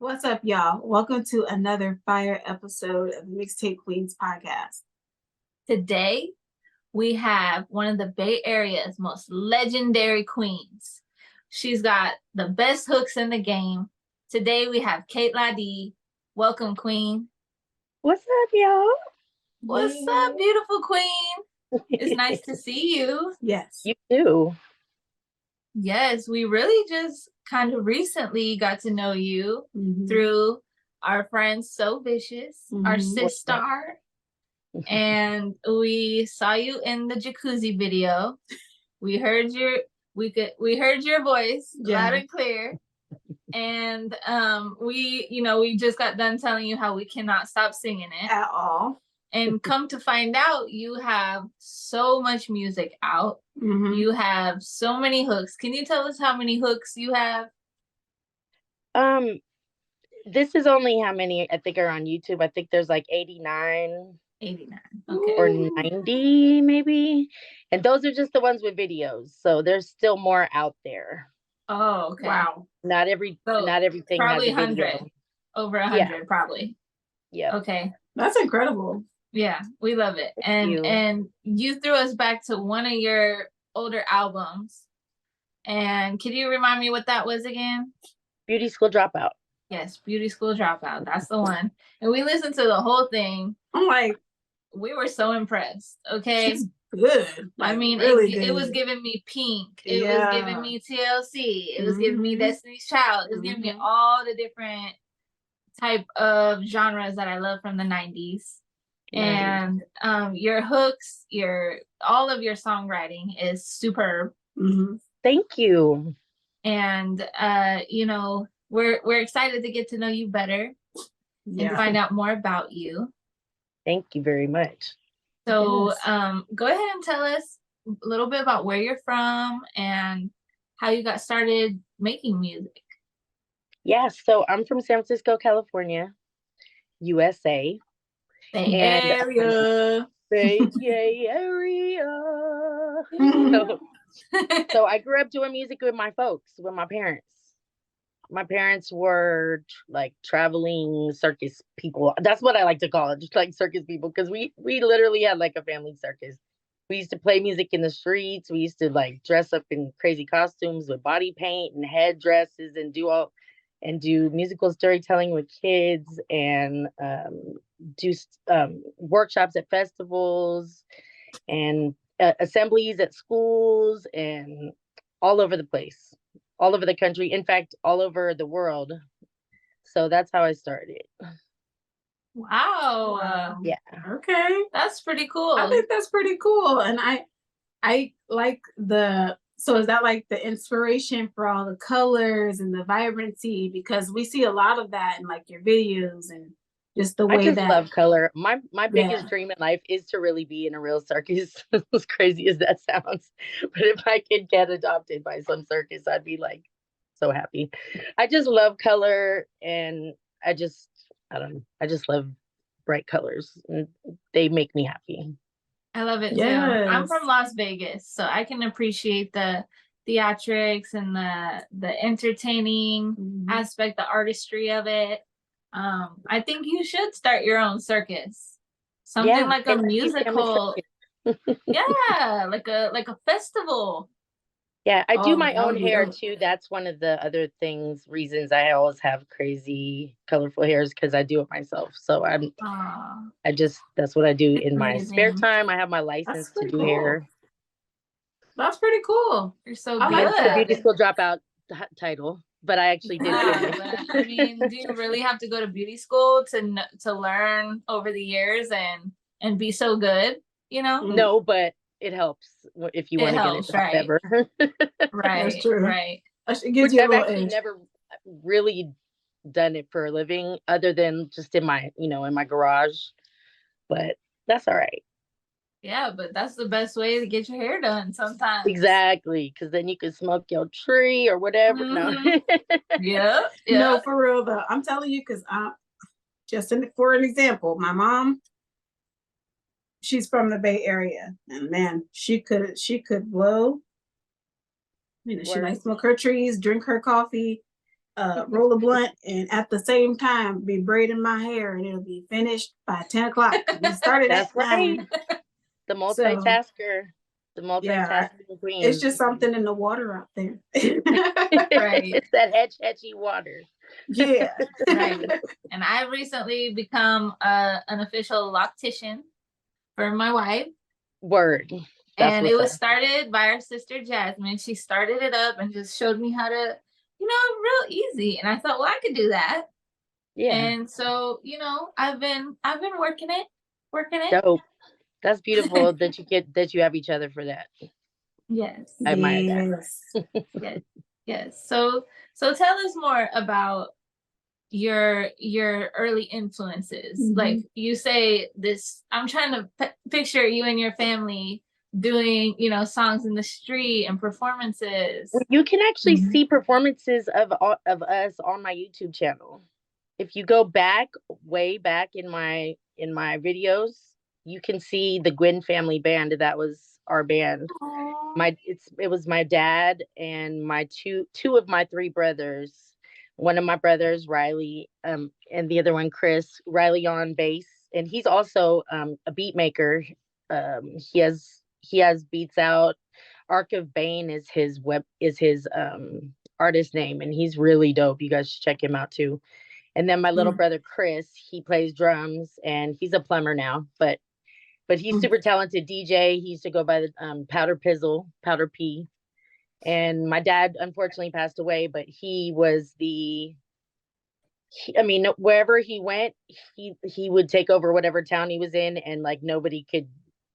What's up, y'all? Welcome to another fire episode of the Mixtape Queens podcast. Today, we have one of the Bay Area's most legendary queens. She's got the best hooks in the game. Today, we have Cait La Dee. Welcome, queen. What's up, y'all? What's up, beautiful queen? It's nice to see you. Yes. You too. Yes, we really just kind of recently got to know you through our friend So Vicious, our sister. And we saw you in the jacuzzi video. We heard your voice loud and clear. And we just got done telling you how we cannot stop singing it At all. And come to find out, you have so much music out. You have so many hooks. Can you tell us how many hooks you have? This is only how many I think are on YouTube. I think there's like 89. 89. Okay. Or 90 maybe. And those are just the ones with videos. So there's still more out there. Oh, okay. Wow. Not everything probably has a 100. video. Over 100 probably. Yeah. Okay. That's incredible. Yeah, we love it. And you threw us back to one of your older albums. And can you remind me what that was again? Beauty School Dropout. Yes, Beauty School Dropout. That's the one. And we listened to the whole thing. I'm like, we were so impressed. Okay. She's good. Like, I mean, really it was giving me Pink. It was giving me TLC. It was giving me Destiny's Child. It was giving me all the different type of genres that I love from the 90s. And your hooks, all of your songwriting is superb. Thank you. And we're excited to get to know you better and find out more about you. Thank you very much. So go ahead and tell us a little bit about where you're from and how you got started making music. Yeah, so I'm from San Francisco, California, USA. Bay Area. Bay Area. So I grew up doing music with my folks, with my parents. My parents were like traveling circus people. That's what I like to call it, just like circus people, because we literally had like a family circus. We used to play music in the streets. We used to like dress up in crazy costumes with body paint and headdresses and do musical storytelling with kids and do workshops at festivals and assemblies at schools and all over the place, all over the country, in fact, all over the world. So that's how I started. Wow. Yeah. Okay. That's pretty cool. I think that's pretty cool. And I like so is that like the inspiration for all the colors and the vibrancy? Because we see a lot of that in like your videos and just the way I love color. My biggest dream in life is to really be in a real circus, as crazy as that sounds. But if I could get adopted by some circus, I'd be like so happy. I just love color, and I just love bright colors. And they make me happy. I love it too. I'm from Las Vegas, so I can appreciate the theatrics and the entertaining aspect, the artistry of it. I think you should start your own circus. Something like a musical. Yeah, like a festival. Yeah, I do my own hair too. That's one of the other reasons I always have crazy, colorful hairs, because I do it myself. So that's what I do in my spare time. I have my license to do hair. That's pretty cool. You're so good. It's the Beauty School Dropout title, but I actually did. I mean, do you really have to go to beauty school to learn over the years and be so good? You know? No, but it helps if you want to get a job ever. Right. That's true. Right. Which I've actually never really done it for a living, other than just in my garage. But that's all right. Yeah, but that's the best way to get your hair done sometimes. Exactly, because then you can smoke your tree or whatever. No. Yeah. No, for real though. I'm telling you, because for an example, my mom, she's from the Bay Area, and man, she could blow. She likes to smoke her trees, drink her coffee, roll a blunt, and at the same time be braiding my hair, and it'll be finished by 10 o'clock. We started That's at right. 9. The So multitasker. The yeah, multitasking it's queen. just something in the water out there. Right. It's that hedgy water. Yeah. Right. And I've recently become an official loctician for my wife. Word. That's And it was up. started by our sister Jasmine. She started it up and just showed me how to, real easy. And I thought, well, I could do that. Yeah. And so, I've been working it. Dope. That's beautiful that you have each other for that. Yes. I admire that. Yes. Yes. So tell us more about your early influences. Like you say this, I'm trying to picture you and your family doing, songs in the street and performances. Well, you can actually see performances of us on my YouTube channel. If you go way back in my videos, you can see the Gwynn family band. That was our band. Aww. It was my dad and my two of my three brothers. One of my brothers, Riley, and the other one, Chris. Riley on bass, and he's also a beat maker. He has beats out. Arc of Bane is his artist name, and he's really dope. You guys should check him out too. And then my little brother Chris, he plays drums, and he's a plumber now, but he's super talented DJ. He used to go by the Powder P. And my dad unfortunately passed away, but he was wherever he went, he would take over whatever town he was in, and like nobody could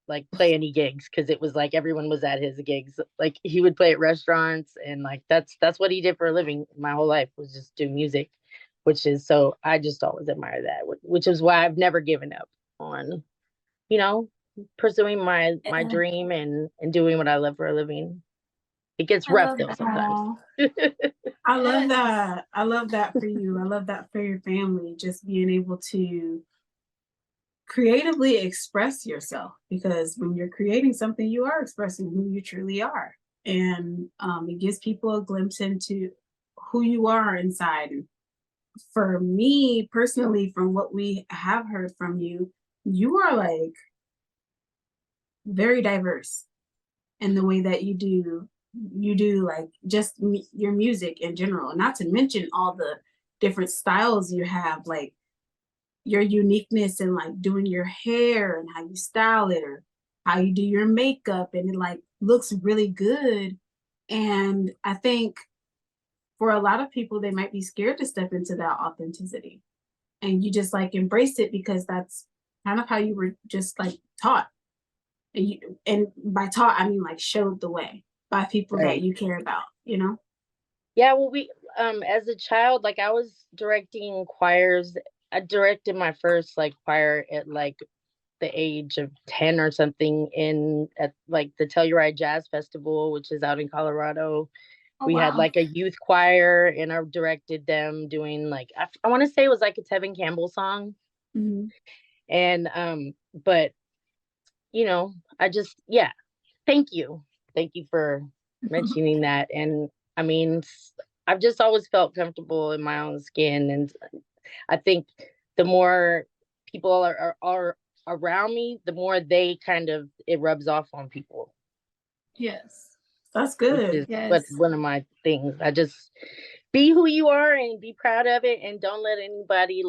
like play any gigs because it was like everyone was at his gigs. Like he would play at restaurants, and like that's what he did for a living. My whole life was just do music, which is so I just always admire that, which is why I've never given up on, pursuing my dream and doing what I love for a living. It gets rough though sometimes. I love that. I love that for you. I love that for your family. Just being able to creatively express yourself, because when you're creating something, you are expressing who you truly are, and it gives people a glimpse into who you are inside. And for me personally, from what we have heard from you, you are like very diverse in the way that you do like just your music in general, not to mention all the different styles you have, like your uniqueness in like doing your hair and how you style it, or how you do your makeup, and it like looks really good. And I think for a lot of people, they might be scared to step into that authenticity, and you just like embrace it because that's kind of how you were just like taught. And by taught, I mean like showed the way by people that you care about, Yeah, well, we as a child, like I was directing choirs. I directed my first like choir at like the age of 10 or something at like the Telluride Jazz Festival, which is out in Colorado. We had like a youth choir, and I directed them doing like I want to say it was like a Tevin Campbell song. And but I just thank you for mentioning that. And I mean, I've just always felt comfortable in my own skin, and I think the more people are around me, the more they it rubs off on people. Yes, that's good. But one of my things, I just be who you are and be proud of it, and don't let anybody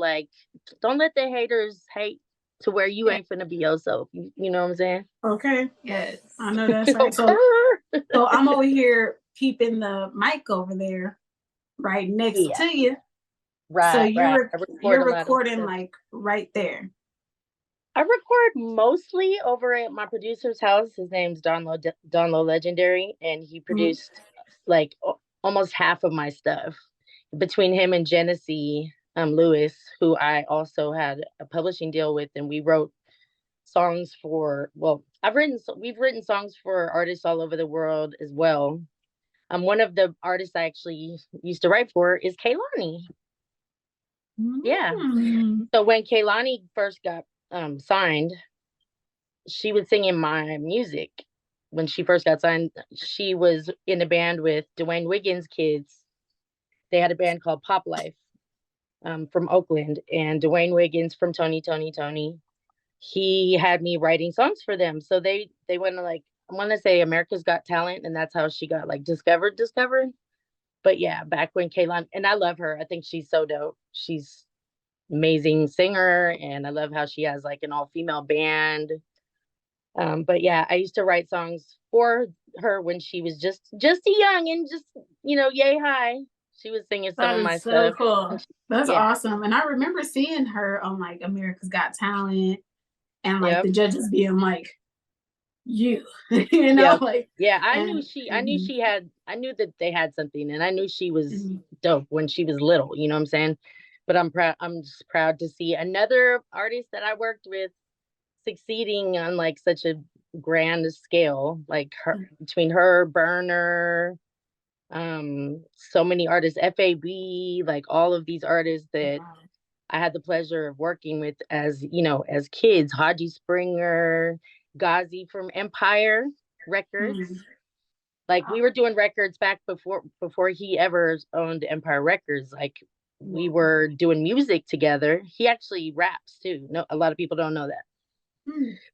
don't let the haters hate to where you ain't finna be yourself. You know what I'm saying? Okay. Yes, I know that's right. So I'm over here keeping the mic over there right next to you. Right. So you're recording like right there. I record mostly over at my producer's house. His name's Donlo Legendary, and he produced like almost half of my stuff. Between him and Genesee Lewis, who I also had a publishing deal with, and we wrote songs for. Well, we've written songs for artists all over the world as well. One of the artists I actually used to write for is Cait La Dee. Yeah. So when Cait La Dee first got signed, she was singing my music. When she first got signed, she was in a band with Dwayne Wiggins' kids, they had a band called Pop Life from Oakland, and Dwayne Wiggins from Tony Tony Tony. He had me writing songs for them. So they went to like, I want to say America's Got Talent, and that's how she got like discovered. But yeah, back when Kayla, and I love her. I think she's so dope. She's amazing singer, and I love how she has like an all-female band. But yeah, I used to write songs for her when she was just young and just, you know, yay high. She was singing some of my so stuff. cool. That's yeah. awesome. And I remember seeing her on like America's Got Talent, and like Yep. the judges being like, you know, Yep. like, Yeah, I and knew I knew that they had something, and I knew she was mhm. dope when she was little, you know what I'm saying? But I'm just proud to see another artist that I worked with succeeding on like such a grand scale, like her, between her, Burner, so many artists, FAB, like all of these artists that Wow. I had the pleasure of working with as, you know, as kids. Haji Springer, Ghazi from Empire Records. Mhm. Like we were doing records back before he ever owned Empire Records. Like we were doing music together. He actually raps too. No, a lot of people don't know that.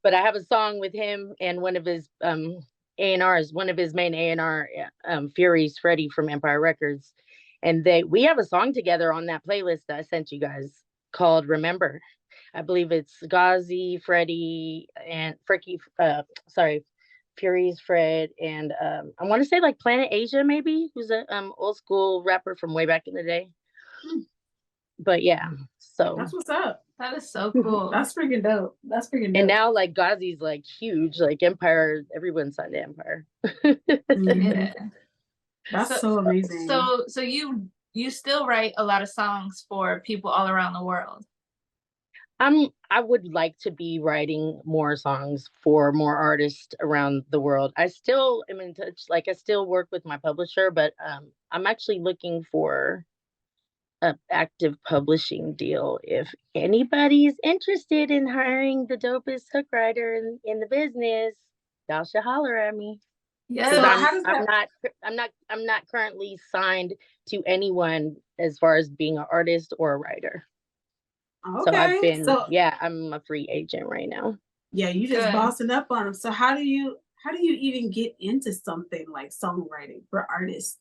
But I have a song with him and one of his A&Rs, one of his main A&R, Fury's Freddie from Empire Records. And we have a song together on that playlist that I sent you guys called Remember. I believe it's Ghazi, Freddie, and Fury's Fred, and I want to say like Planet Asia, maybe, who's a old school rapper from way back in the day. But yeah, so that's what's up. That is so cool. That's freaking dope. That's freaking dope. And now like Ghazi's like huge, like Empire, everyone's signed to Empire. Yeah. That's so amazing. So you still write a lot of songs for people all around the world. I would like to be writing more songs for more artists around the world. I still am in touch, like I still work with my publisher, but I'm actually looking for an active publishing deal. If anybody's interested in hiring the dopest hook writer in the business, y'all should holler at me. Yeah. So I'm not currently signed to anyone as far as being an artist or a writer. Okay. So I'm a free agent right now. Yeah, you just bossing up on them. So how do you even get into something like songwriting for artists?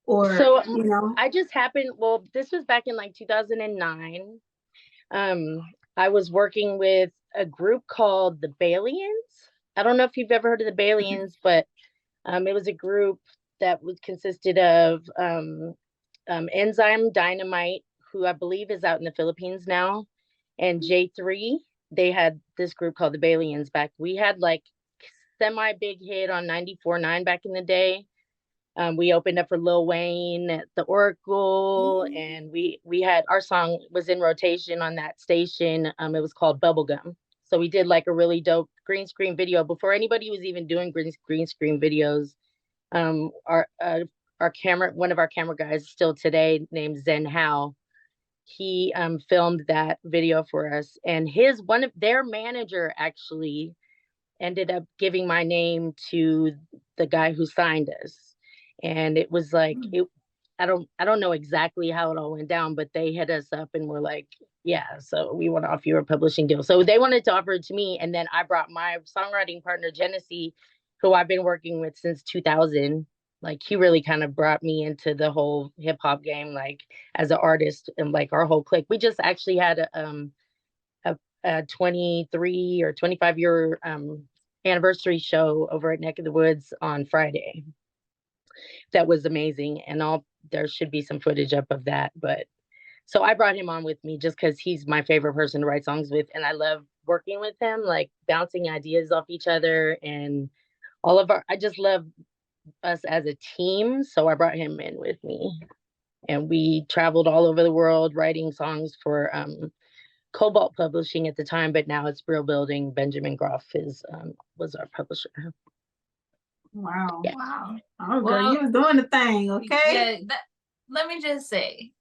Or so you know, I just happened. Well, this was back in like 2009. I was working with a group called the Balians. I don't know if you've ever heard of the Balians, but it was a group that consisted of Enzyme Dynamite, who I believe is out in the Philippines now, and J3. They had this group called the Balians back. We had like semi big hit on 94.9 back in the day. We opened up for Lil Wayne at the Oracle, and we had our song was in rotation on that station. It was called Bubblegum. So we did like a really dope green screen video before anybody was even doing green screen videos. Our camera, one of our camera guys still today, named Zen Howe, he filmed that video for us, and one of their manager actually ended up giving my name to the guy who signed us. And it was like I don't know exactly how it all went down, but they hit us up and were like, yeah, so we want to offer you a publishing deal. So they wanted to offer it to me, and then I brought my songwriting partner Genesee, who I've been working with since 2000. Like he really kind of brought me into the whole hip hop game, like as an artist, and like our whole clique. We just actually had a 23 or 25 year anniversary show over at Neck of the Woods on Friday. That was amazing, and there should be some footage up of that. But so I brought him on with me just because he's my favorite person to write songs with, and I love working with him, like bouncing ideas off each other, and I just love us as a team. So I brought him in with me, and we traveled all over the world writing songs for Cobalt Publishing at the time, but now it's Brill Building. Benjamin Groff was our publisher. Wow. Yeah. Wow. Oh, girl, you was doing the thing, okay? Yeah. Let me just say,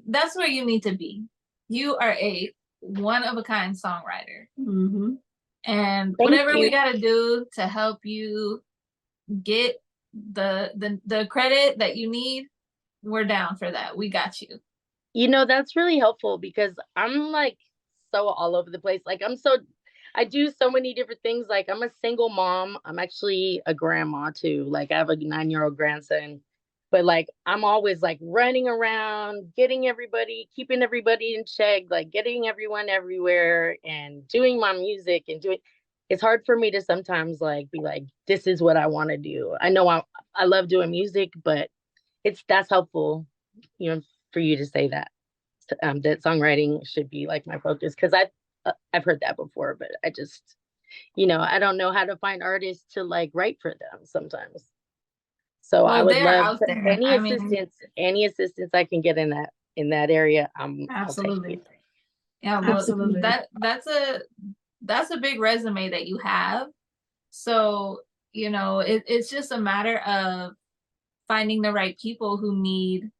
that's where you need to be. You are a one-of-a-kind songwriter. And whatever we got to do to help you get the credit that you need, we're down for that. We got you. You know, that's really helpful because I'm like so all over the place. Like I do so many different things. Like I'm a single mom. I'm actually a grandma too. Like I have a 9-year-old grandson. But like I'm always like running around, getting everybody, keeping everybody in check, like getting everyone everywhere and doing my music and doing it's hard for me to sometimes like be like, this is what I want to do. I know I love doing music, but that's helpful, you know, for you to say that that songwriting should be like my focus because I've heard that before, but I just I don't know how to find artists to like write for them sometimes. So I Well, would they're love out there. any I mean, assistance I can get in that area. I'll take Absolutely. it. yeah, well, Absolutely. that's a big resume that you have. So, it's just a matter of finding the right people who need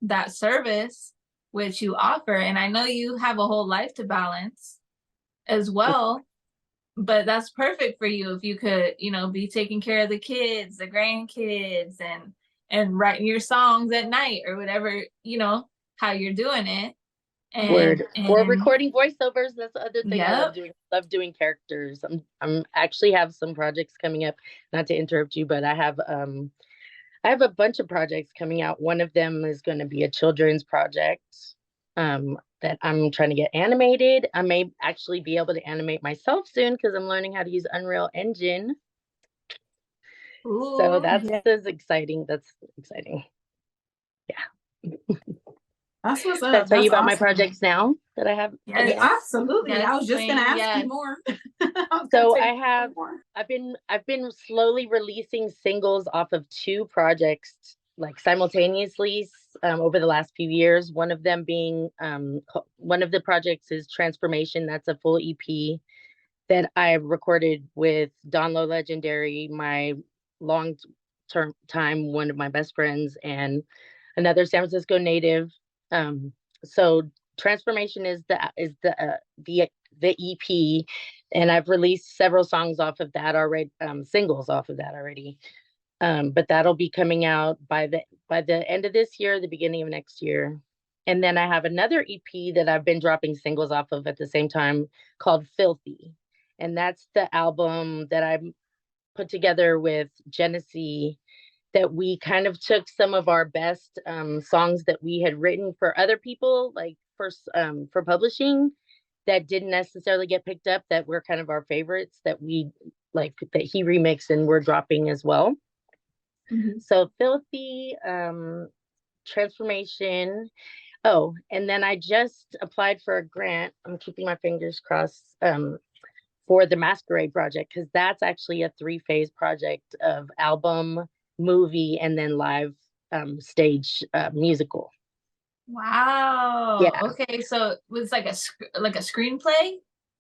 that service which you offer. And I know you have a whole life to balance as well, but that's perfect for you if you could, be taking care of the kids, the grandkids, and writing your songs at night or whatever, how you're doing it. Word. Or And recording voiceovers. That's the other thing I love yep. doing. Love doing characters. I'm actually have some projects coming up. Not to interrupt you, but I have a bunch of projects coming out. One of them is going to be a children's project that I'm trying to get animated. I may actually be able to animate myself soon because I'm learning how to use Unreal Engine. Ooh, So that's yeah. exciting. That's exciting. Yeah. That's what's Should I up. tell you That's about my awesome. projects now that I have? yes, Absolutely. yes, I was just gonna queen, ask yes. you more. I was gonna So take more. I've been slowly releasing singles off of 2 projects like simultaneously over the last few years. One of them being one of the projects is Transformation. That's a full EP that I recorded with Don Low Legendary, my long term time one of my best friends, and another San Francisco native. So Transformation is the EP, and I've released several songs off of that already, singles off of that already. But that'll be coming out by the end of this year, the beginning of next year. And then I have another EP that I've been dropping singles off of at the same time called Filthy. And that's the album that I put together with Genesee, that we kind of took some of our best songs that we had written for other people, like for publishing, that didn't necessarily get picked up, that were kind of our favorites that we like that he remixed and we're dropping as well. Mm-hmm. So Filthy, Transformation. Oh, and then I just applied for a grant. I'm keeping my fingers crossed for the Masquerade project, because that's actually a 3-phase project of album, movie, and then live stage musical. Wow. Yeah. Okay, so it was like a screenplay.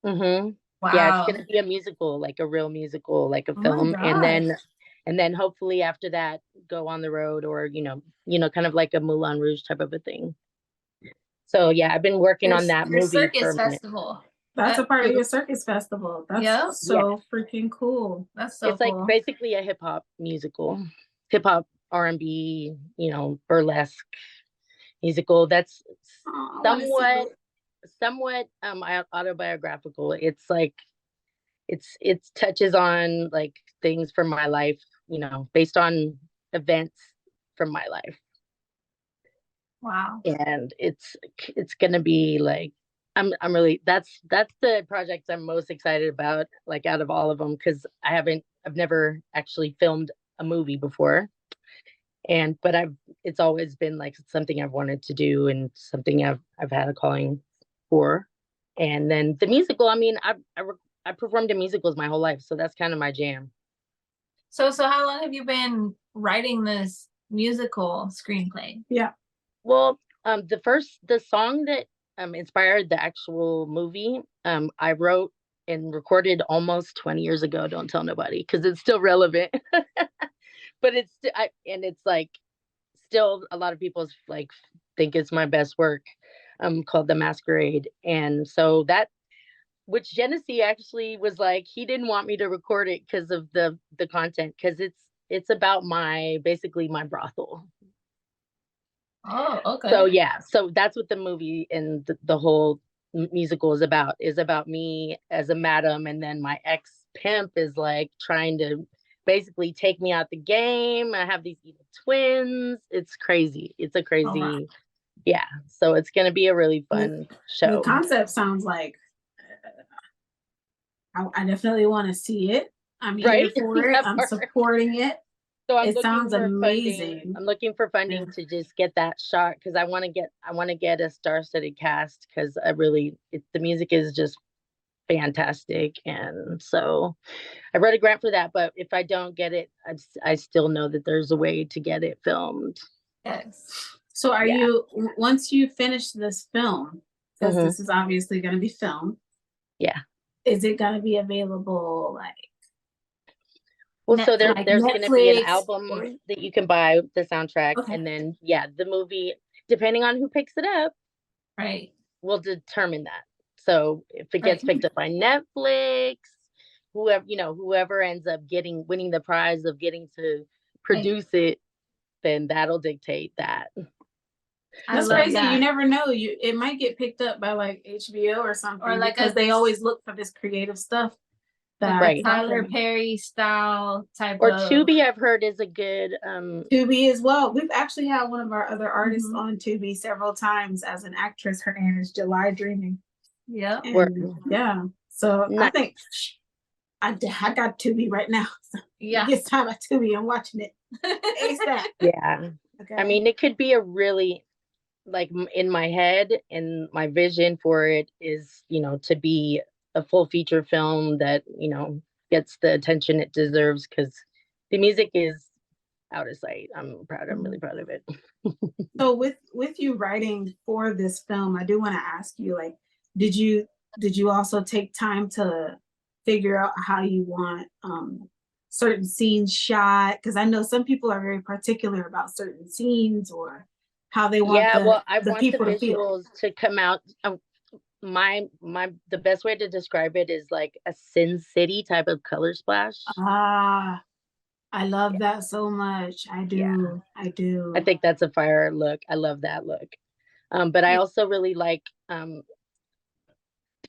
Mm-hmm. Wow. Yeah, it's gonna be a musical, like a real musical, like a film, and then hopefully after that go on the road, or kind of like a Moulin Rouge type of a thing. So yeah, I've been working on that your movie for circus a minute. festival. That's a part of your circus festival. That's Yep. so freaking cool. That's so It's like cool. basically a hip hop musical, hip hop R&B, burlesque musical. That's Oh, I wanna see somewhat autobiographical. It's like it touches on like things from my life, based on events from my life. Wow. And it's gonna be like I'm really that's the project I'm most excited about, like out of all of them, because I've never actually filmed a movie before, but it's always been like something I've wanted to do and something I've had a calling for. And then the musical, I mean, I performed in musicals my whole life, so that's kind of my jam. So how long have you been writing this musical screenplay? Yeah. Well, the song that inspired the actual movie, I wrote and recorded almost 20 years ago. Don't tell nobody because it's still relevant. But it's like still a lot of people like think it's my best work, called The Masquerade. And so which Genesee actually was like, he didn't want me to record it because of the content, because it's about basically my brothel. Oh, okay. So yeah, so that's what the movie and the whole musical is about me as a madam, and then my ex pimp is like trying to basically take me out the game. I have these evil twins. It's crazy. It's a Oh, wow. crazy, yeah. So it's gonna be a really fun The show. concept sounds like I definitely want to see it. I'm here Right? for it. That I'm part. supporting it. So I'm It looking sounds for funding. amazing. I'm looking for funding Yeah. to just get that shot because I want to get a star-studded cast because the music is just fantastic, and so I wrote a grant for that. But if I don't get it, I still know that there's a way to get it filmed. Yes. So are Yeah. you, once you finish this film, because Mhm. this is obviously going to be filmed, Yeah. is it going to be available like Well, so like there's going to be an Netflix? album that you can buy the soundtrack, Okay. and then yeah, the movie, depending on who picks it up, Right. will determine that. So if it gets Right. picked up by Netflix, whoever ends up winning the prize of getting to produce it, then that'll dictate that. I That's love crazy. that. You never know. It might get picked up by like HBO or something, Or like because they always look for this creative stuff. That Right. Tyler Perry style type Or of Tubi, I've heard, is a good Tubi as well. We've actually had one of our other artists Mhm. on Tubi several times as an actress. Her name is July Dreaming. Yeah. And yeah, so I nice. think I got Tubi right now. So Yeah. it's time at Tubi. I'm watching it ASAP. Yeah. Okay. I mean, it could be a really, like, in my head, and my vision for it is, to be a full feature film that, gets the attention it deserves, because the music is out of sight. I'm really proud of it. So with you writing for this film, I do want to ask you, like, did you also take time to figure out how you want certain scenes shot? Because I know some people are very particular about certain scenes or how they want Yeah, well, I the want the people to feel. visuals to come out. The best way to describe it is like a Sin City type of color splash. Ah, I love Yeah. that so much. I do. I do. I think that's a fire look. I love that look. But I also really like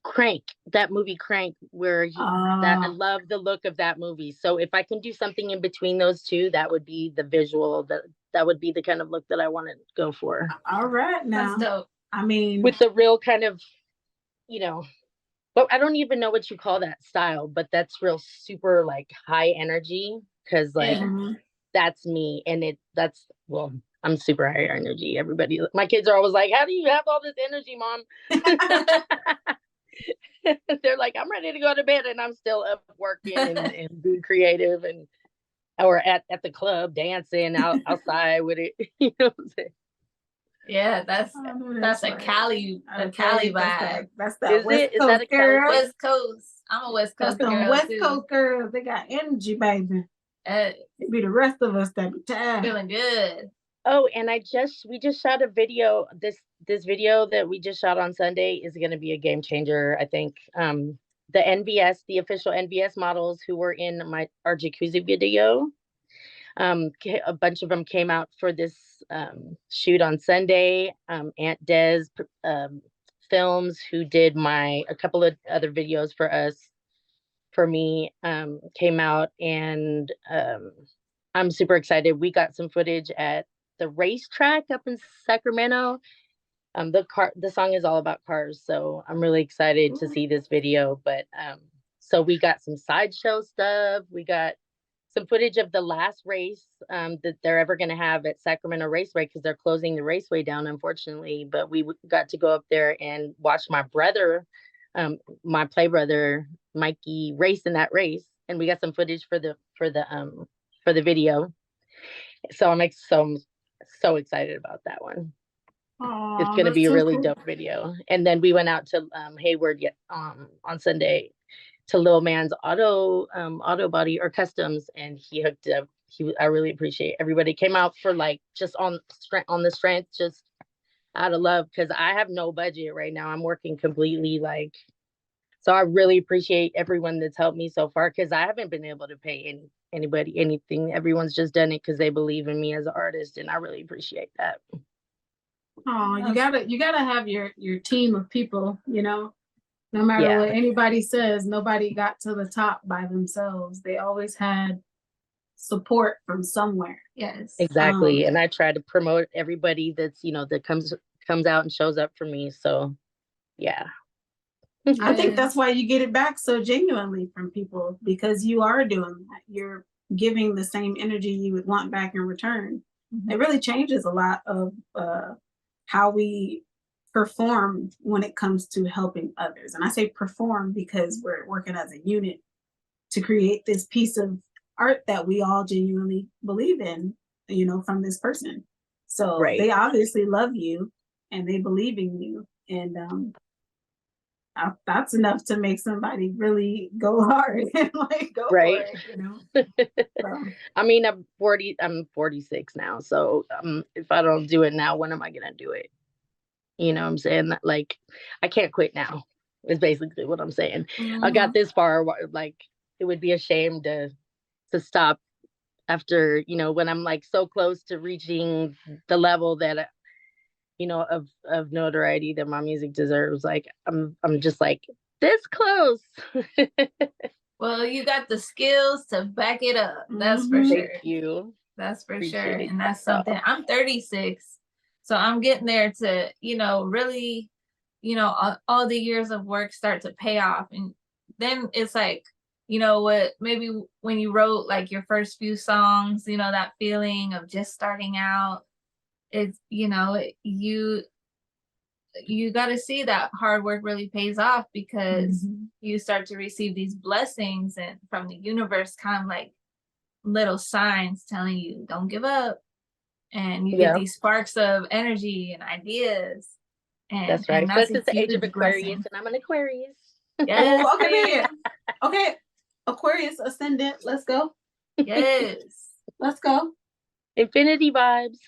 Crank, that movie Crank, where I love the look of that movie. So if I can do something in between those two, that would be the visual, that would be the kind of look that I want to go for. All right, now. That's dope. I mean, with the real kind of, but I don't even know what you call that style, but that's real super like high energy, because like that's me, and well, I'm super high energy. My kids are always like, "How do you have all this energy, Mom?" They're like, "I'm ready to go to bed," and I'm still up working and being creative, or at the club dancing outside with it. You know what I'm saying? Yeah, that's a Cali vibe. That's that West Is that a Coast girl. West Coast. I'm a West Coast girl. West Coast girls. They got energy, baby. It be the rest of us that be tired. Feeling good. Oh, and we just shot a video. This video that we just shot on Sunday is going to be a game changer, I think. The official NVS models who were in our jacuzzi video, a bunch of them came out for this shoot on Sunday. Aunt Des Films, who did a couple of other videos for me, came out, and I'm super excited. We got some footage at the racetrack up in Sacramento. The song is all about cars, so I'm really excited to see this video. But so we got some sideshow stuff. We got some footage of the last race that they're ever going to have at Sacramento Raceway, because they're closing the raceway down, unfortunately. But we got to go up there and watch my play brother Mikey race in that race, and we got some footage for the video. So I'm so excited about that one. It's going to be a really dope video. And then we went out to Hayward on Sunday to Lil Man's auto body or customs, and he hooked up. I really appreciate everybody came out for like just on the strength, just out of love, because I have no budget right now. I'm working completely so I really appreciate everyone that's helped me so far, because I haven't been able to pay anybody anything. Everyone's just done it because they believe in me as an artist, and I really appreciate that. Oh, you gotta have your team of people, you know. No matter what anybody says, nobody got to the top by themselves. They always had support from somewhere. Yes. Exactly. And I try to promote everybody that's, you know, that comes out and shows up for me. So yeah. I think that's why you get it back so genuinely from people, because you are doing that. You're giving the same energy you would want back in return. It really changes a lot of how we perform when it comes to helping others. And I say perform because we're working as a unit to create this piece of art that we all genuinely believe in, you know, from this person. So they obviously love you and they believe in you. And that's enough to make somebody really go hard and like go for it, you know. So. I mean, I'm 46 now, so if I don't do it now, when am I gonna do it? You know what I'm saying? Like, I can't quit now, is basically what I'm saying. I got this far, like, it would be a shame to stop after, you know, when I'm like so close to reaching the level that, you know, of notoriety that my music deserves. Like, I'm just like this close. Well, you got the skills to back it up. That's for sure. Thank you. That's for sure. And that's something. I'm 36, so I'm getting there to, you know, really, you know, all the years of work start to pay off. And then it's like, you know what, maybe when you wrote like your first few songs, you know, that feeling of just starting out, it's, you know, you got to see that hard work really pays off, because you start to receive these blessings and from the universe, kind of like little signs telling you don't give up, and you get these sparks of energy and ideas. And that's right. And that's Plus, it's the age of Aquarius, and I'm an Aquarius. Yes. Oh, okay, okay, Aquarius ascendant. Let's go. Yes. Let's go. Infinity vibes.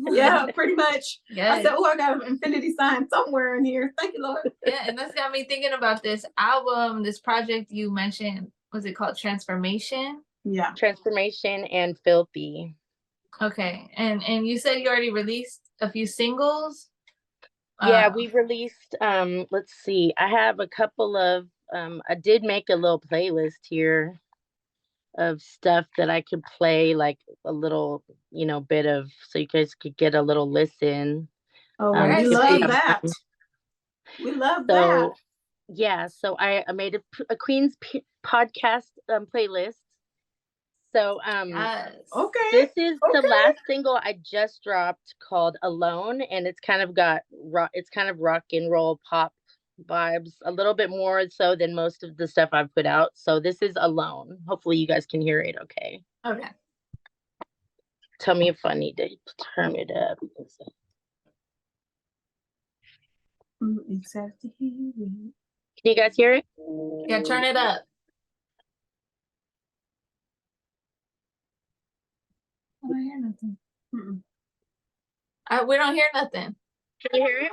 Yeah, pretty much. Yes. I said, oh, I got an infinity sign somewhere in here. Thank you, Lord. Yeah, and that's got me thinking about this album, this project you mentioned. Was it called Transformation? Yeah. Transformation and Filthy. Okay. And you said you already released a few singles? Yeah, we released, let's see, I have a couple of, I did make a little playlist here of stuff that I could play, like a little, you know, bit of, so you guys could get a little listen. Oh, we love that. We love that. Yeah, so I made a Queen's podcast playlist. So okay, this is the last single I just dropped, called Alone, and it's kind of got rock and roll pop vibes, a little bit more so than most of the stuff I've put out. So this is Alone. Hopefully you guys can hear it okay. Okay. Tell me if I need to turn it up. Exactly. Can you guys hear it? Yeah, turn it up. I don't hear nothing. We don't hear nothing. Can you hear it?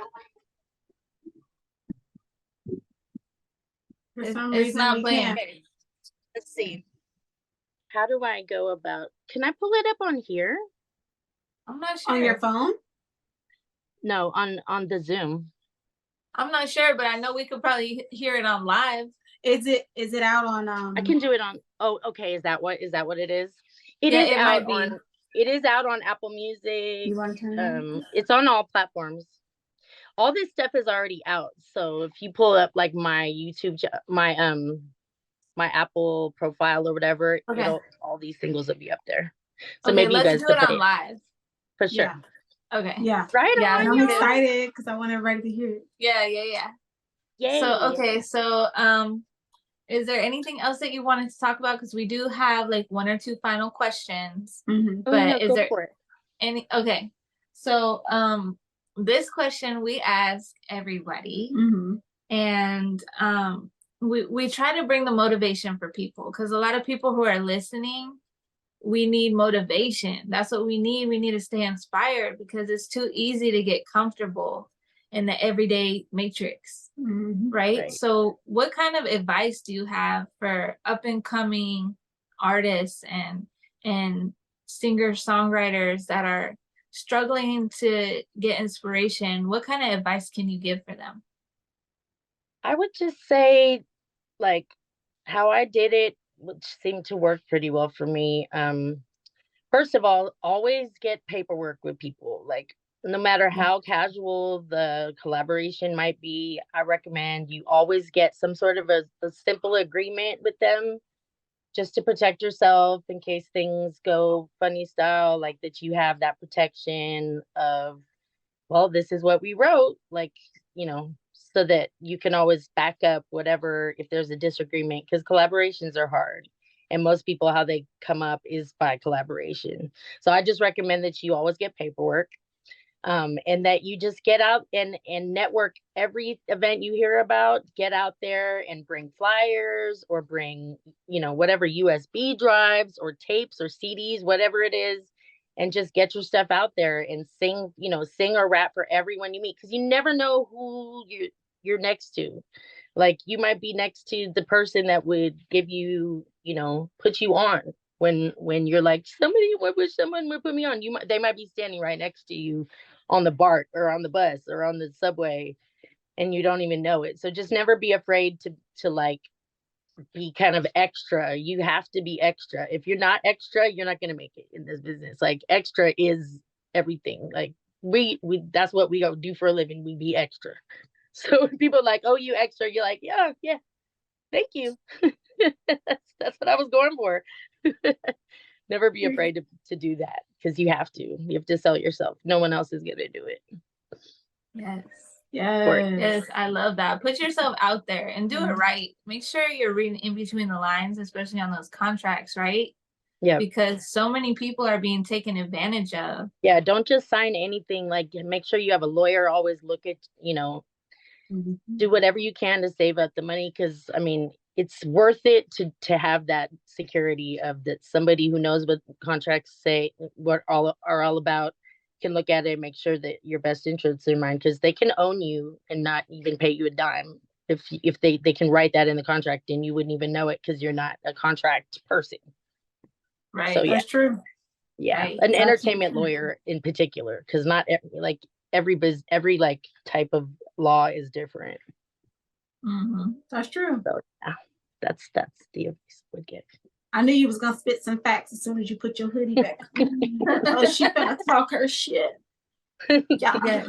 For some it's reason, not playing. Okay. Let's see. How do I go about? Can I pull it up on here? I'm not sure. On your phone? No, on the Zoom. I'm not sure, but I know we could probably hear it on live. Is it out on I can do it on. Oh, okay. Is that what it is? It is out on Apple Music. You want to turn it? It's on all platforms. All this stuff is already out. So if you pull up like my YouTube, my Apple profile or whatever, all these singles will be up there. So maybe you guys do it on live. For sure. Yeah. Okay. Yeah. Right on. Yeah, I'm excited because I want everybody to hear it. Yeah. Yay. So is there anything else that you wanted to talk about? Because we do have like one or two final questions. But is there any? Okay. So this question we ask everybody, and we try to bring the motivation for people, because a lot of people who are listening, we need motivation. That's what we need. We need to stay inspired, because it's too easy to get comfortable in the everyday matrix, right? So what kind of advice do you have for up and coming artists and singer songwriters that are struggling to get inspiration, what kind of advice can you give for them? I would just say, like, how I did it, which seemed to work pretty well for me. First of all, always get paperwork with people. Like, no matter how casual the collaboration might be, I recommend you always get some sort of a simple agreement with them, just to protect yourself in case things go funny style, like that you have that protection of, well, this is what we wrote, like, so that you can always back up whatever if there's a disagreement, because collaborations are hard. And most people, how they come up is by collaboration. So I just recommend that you always get paperwork, and that you just get out and network. Every event you hear about, get out there and bring flyers, or bring, whatever USB drives or tapes or CDs, whatever it is, and just get your stuff out there and sing, sing or rap for everyone you meet, because you never know who you're next to. Like, you might be next to the person that would give you, put you on when you're like, somebody, I wish someone would put me on. They might be standing right next to you on the BART or on the bus or on the subway, and you don't even know it. So just never be afraid to like be kind of extra. You have to be extra. If you're not extra, you're not going to make it in this business. Like, extra is everything. Like, we that's what we go do for a living. We be extra. So when people are like, oh, you extra, you're like, yeah, thank you. That's what I was going for. Never be afraid to do that, because you have to sell yourself. No one else is gonna do it. Yes. Yes. I love that. Put yourself out there and do it right. Make sure you're reading in between the lines, especially on those contracts, right? Yeah. Because so many people are being taken advantage of. Yeah, don't just sign anything. Like, make sure you have a lawyer. Always look at, do whatever you can to save up the money, because I mean, it's worth it to have that security of that somebody who knows what contracts say, what are all about, can look at it and make sure that your best interests are in mind, because they can own you and not even pay you a dime if they can write that in the contract and you wouldn't even know it, because you're not a contract person. Right. So That's true. Yeah, Right. an entertainment lawyer in particular, because not like every like type of law is different. That's true. So yeah, that's the advice I would give. I knew you was gonna spit some facts as soon as you put your hoodie back. Oh, she gonna talk her shit. Yeah.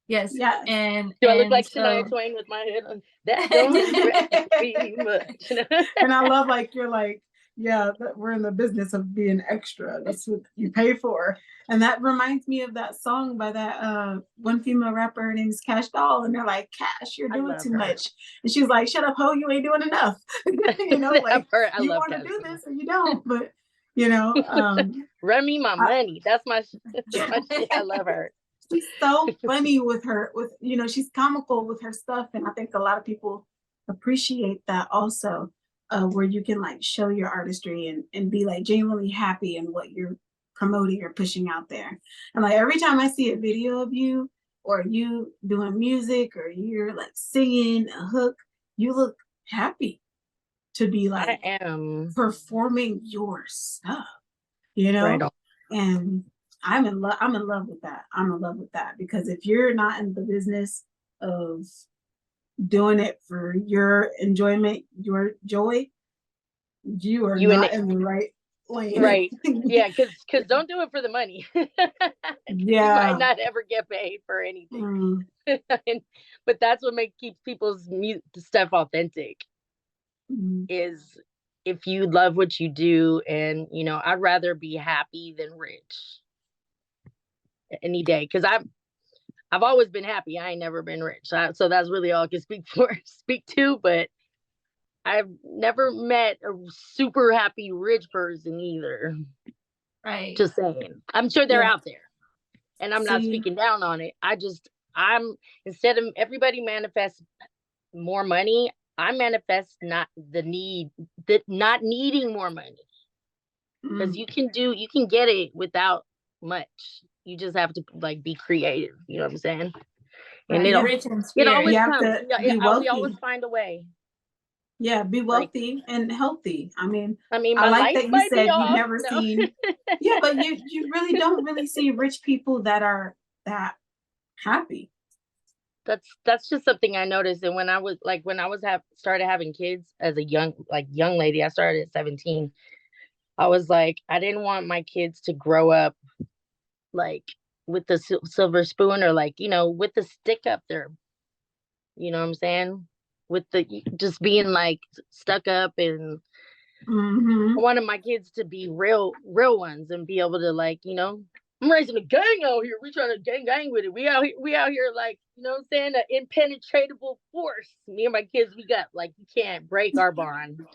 Yes. And do I look like Shania Twain with my head on? That don't impress me much. And I love, like, you're like, yeah, we're in the business of being extra. That's what you pay for. And that reminds me of that song by that one female rapper. Her name is Cash Doll, and they're like, Cash, you're doing too much. And she's like, shut up, ho, you ain't doing enough. Like, you want to do this and you don't, but run me my money. That's my shit. I love her. She's so funny with she's comical with her stuff, and I think a lot of people appreciate that also, where you can like show your artistry and be like genuinely happy in what you're promoting or pushing out there. And like every time I see a video of you, or you doing music, or you're like singing a hook, you look happy to be like, I am performing your stuff, right on. And I'm in love with that. I'm in love with that, because if you're not in the business of doing it for your enjoyment, your joy, you are not in the right lane. Right. Yeah, because don't do it for the money. You might not ever get paid for anything. But that's what keeps people's stuff authentic. Is if you love what you do, and I'd rather be happy than rich any day, because I've always been happy. I ain't never been rich, so that's really all I can speak to. But I've never met a super happy rich person either. Right. Just saying. I'm sure they're out there, and I'm not speaking down on it. Instead of everybody manifests more money, I manifest not needing more money, because you can get it without much. You just have to like be creative. You know what I'm saying? And it always comes. We always find a way. Yeah, be Like, wealthy and healthy. I mean, I my like lights that you might be said you've off. never No. seen. Yeah, but you really don't really see rich people that are that happy. That's just something I noticed. And when I was started having kids as a young lady, I started at 17. I was like, I didn't want my kids to grow up like with the silver spoon, or like, with the stick up there. You know what I'm saying? With the just being like stuck up, and Mm-hmm. I wanted my kids to be real ones and be able to, like, I'm raising a gang out here. We trying to gang with it. We out here like, you know what I'm saying, an impenetrable force. Me and my kids, we got like, you can't break our bond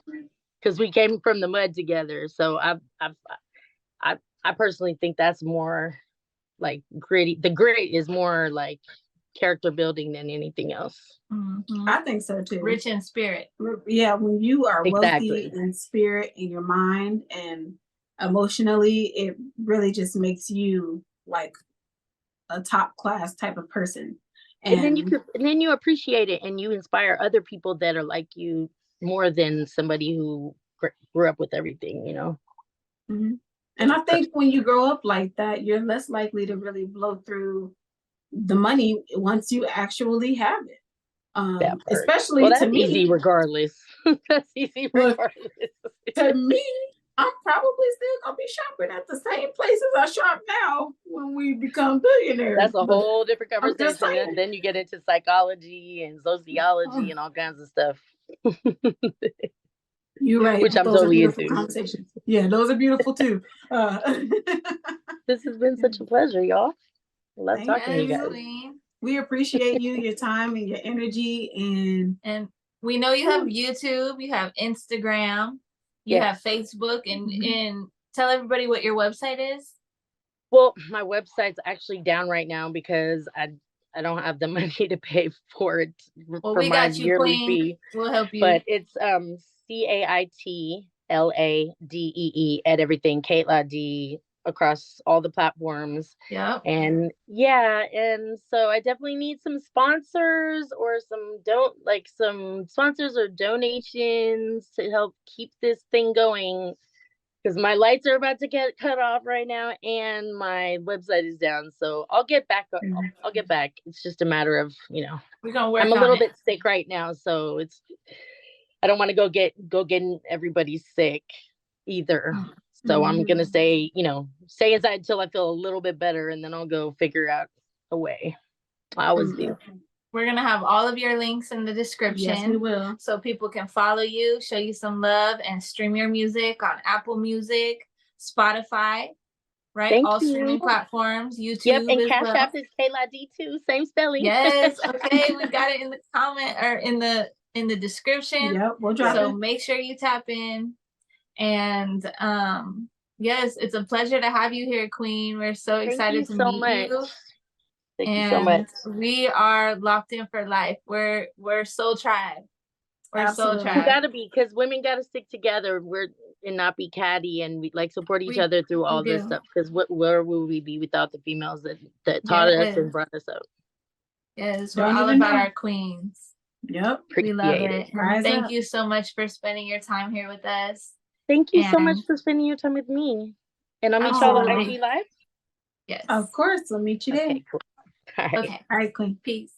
because we came from the mud together. So I personally think that's more like gritty. The grit is more like character building than anything else. Mm-hmm. I think so too. Rich in spirit. Yeah, when you are wealthy Exactly. in spirit, in your mind, and emotionally, it really just makes you like a top class type of person. And then you appreciate it, and you inspire other people that are like you more than somebody who grew up with everything, Mm-hmm. And I think when you grow up like that, you're less likely to really blow through the money once you actually have it. That part. Especially Well, to that's me. easy regardless. That's easy Look, regardless. to me, I'm probably still gonna be shopping at the same places I shop now when we become billionaires. That's a whole different I'm just conversation. saying. And then you get into psychology and sociology and all kinds of stuff. You're right. Which I'm Those are totally beautiful into. conversations. Yeah, those are beautiful too. This has been such a pleasure, y'all. Love talking to you guys. We appreciate you, your time, and your energy. And we know you have YouTube, you have Instagram, you have Facebook, and tell everybody what your website is. Well, my website's actually down right now because I don't have the money to pay for it for we my got you, yearly Queen. fee. We'll help you. But it's CaitLadee at everything, Cait La Dee, across all the platforms. Yep. And and so I definitely need some sponsors or some sponsors or donations to help keep this thing going, because my lights are about to get cut off right now and my website is down. So I'll get back. I'll get back. It's just a matter of, we're gonna work. I'm a little bit sick right now, so I don't want to go getting everybody sick either. So I'm gonna stay inside until I feel a little bit better, and then I'll go figure out a way. I always do. We're gonna have all of your links in the description. Yes, we will. So people can follow you, show you some love, and stream your music on Apple Music, Spotify, right? Thank all you. Streaming platforms, YouTube. Yep, and as Cash App is Cait La Dee too, same spelling. Yes. Okay, we got it in the comment or in the description. Yep, we'll drop it. So make sure you tap in. And yes, it's a pleasure to have you here, Queen. We're so excited to meet you. Thank you so much. We are locked in for life. We're Soul Tribe. We're Soul Tribe. We gotta be, because women gotta stick together. And not be catty, and we like support each other through all this stuff. Because where would we be without the females that taught us and brought us up? Yes, we're all about our queens. Yep, we love it. Thank up. you so much for spending your time here with us. Thank you so much for spending your time with me. And I'll meet y'all on IG Live. Yes, of course. We'll meet you there. Okay, cool. Okay. All right, Queen. Peace.